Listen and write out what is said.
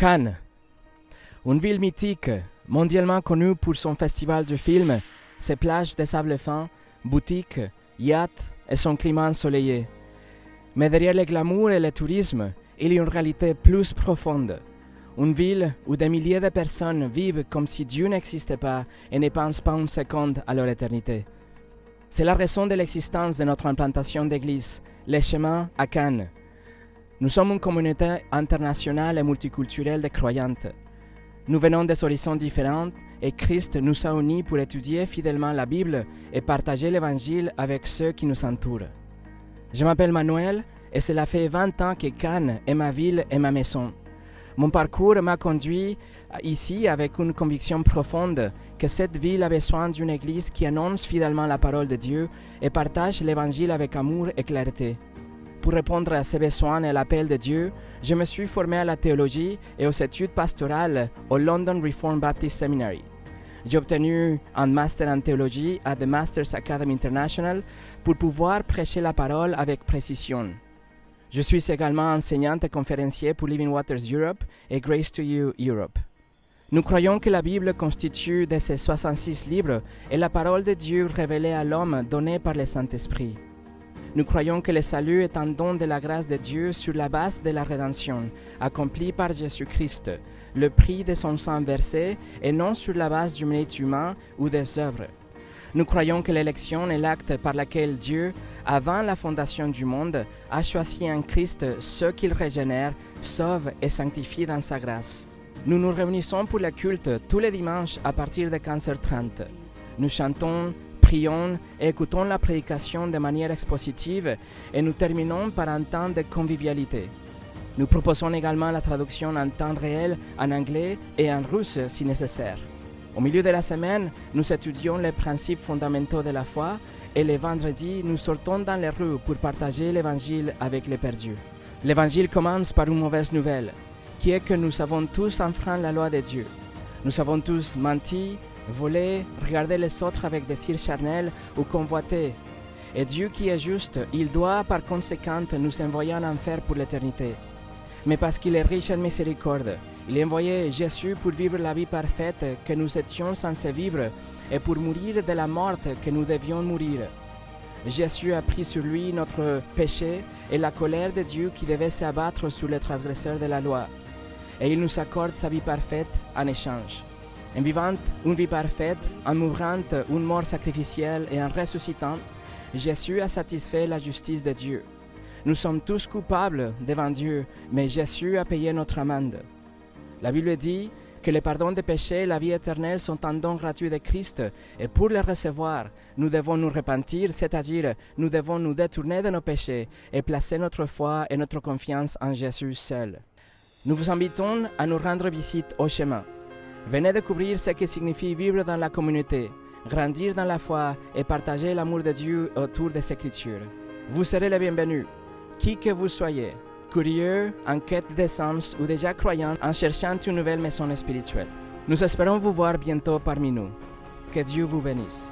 Cannes, une ville mythique, mondialement connue pour son festival de films, ses plages de sable fin, boutiques, yachts et son climat ensoleillé. Mais derrière le glamour et le tourisme, il y a une réalité plus profonde. Une ville où des milliers de personnes vivent comme si Dieu n'existait pas et ne pensent pas une seconde à leur éternité. C'est la raison de l'existence de notre implantation d'église, les chemins à Cannes. Nous sommes une communauté internationale et multiculturelle de croyantes. Nous venons des horizons différents et Christ nous a unis pour étudier fidèlement la Bible et partager l'Évangile avec ceux qui nous entourent. Je m'appelle Manuel et cela fait 20 ans que Cannes est ma ville et ma maison. Mon parcours m'a conduit ici avec une conviction profonde que cette ville a besoin d'une église qui annonce fidèlement la parole de Dieu et partage l'Évangile avec amour et clarté. Pour répondre à ces besoins et à l'appel de Dieu, je me suis formé à la théologie et aux études pastorales au London Reformed Baptist Seminary. J'ai obtenu un master en théologie à The Masters Academy International pour pouvoir prêcher la parole avec précision. Je suis également enseignante et conférencier pour Living Waters Europe et Grace to You Europe. Nous croyons que la Bible constitue de ces 66 livres et la parole de Dieu révélée à l'homme donnée par le Saint-Esprit. Nous croyons que le salut est un don de la grâce de Dieu sur la base de la rédemption, accomplie par Jésus-Christ, le prix de son sang versé, et non sur la base du mérite humain ou des œuvres. Nous croyons que l'élection est l'acte par lequel Dieu, avant la fondation du monde, a choisi en Christ ceux qu'il régénère, sauve et sanctifie dans sa grâce. Nous nous réunissons pour le culte tous les dimanches à partir de 15h30. Nous chantons, prions et écoutons la prédication de manière expositive et nous terminons par un temps de convivialité. Nous proposons également la traduction en temps réel en anglais et en russe si nécessaire. Au milieu de la semaine, nous étudions les principes fondamentaux de la foi et les vendredis, nous sortons dans les rues pour partager l'Évangile avec les perdus. L'Évangile commence par une mauvaise nouvelle, qui est que nous avons tous enfreint la loi de Dieu. Nous avons tous menti, volé, regardé les autres avec des désirs charnels ou convoité. Et Dieu qui est juste, il doit par conséquent nous envoyer en enfer pour l'éternité. Mais parce qu'il est riche en miséricorde, il a envoyé Jésus pour vivre la vie parfaite que nous étions censés vivre et pour mourir de la mort que nous devions mourir. Jésus a pris sur lui notre péché et la colère de Dieu qui devait s'abattre sur les transgresseurs de la loi. Et il nous accorde sa vie parfaite en échange. En vivant une vie parfaite, en mourant une mort sacrificielle et en ressuscitant, Jésus a satisfait la justice de Dieu. Nous sommes tous coupables devant Dieu, mais Jésus a payé notre amende. La Bible dit que le pardon des péchés et la vie éternelle sont un don gratuit de Christ, et pour les recevoir, nous devons nous repentir, c'est-à-dire nous devons nous détourner de nos péchés et placer notre foi et notre confiance en Jésus seul. Nous vous invitons à nous rendre visite au chemin. Venez découvrir ce que signifie vivre dans la communauté, grandir dans la foi et partager l'amour de Dieu autour des Écritures. Vous serez les bienvenus, qui que vous soyez, curieux, en quête de sens ou déjà croyant en cherchant une nouvelle maison spirituelle. Nous espérons vous voir bientôt parmi nous. Que Dieu vous bénisse.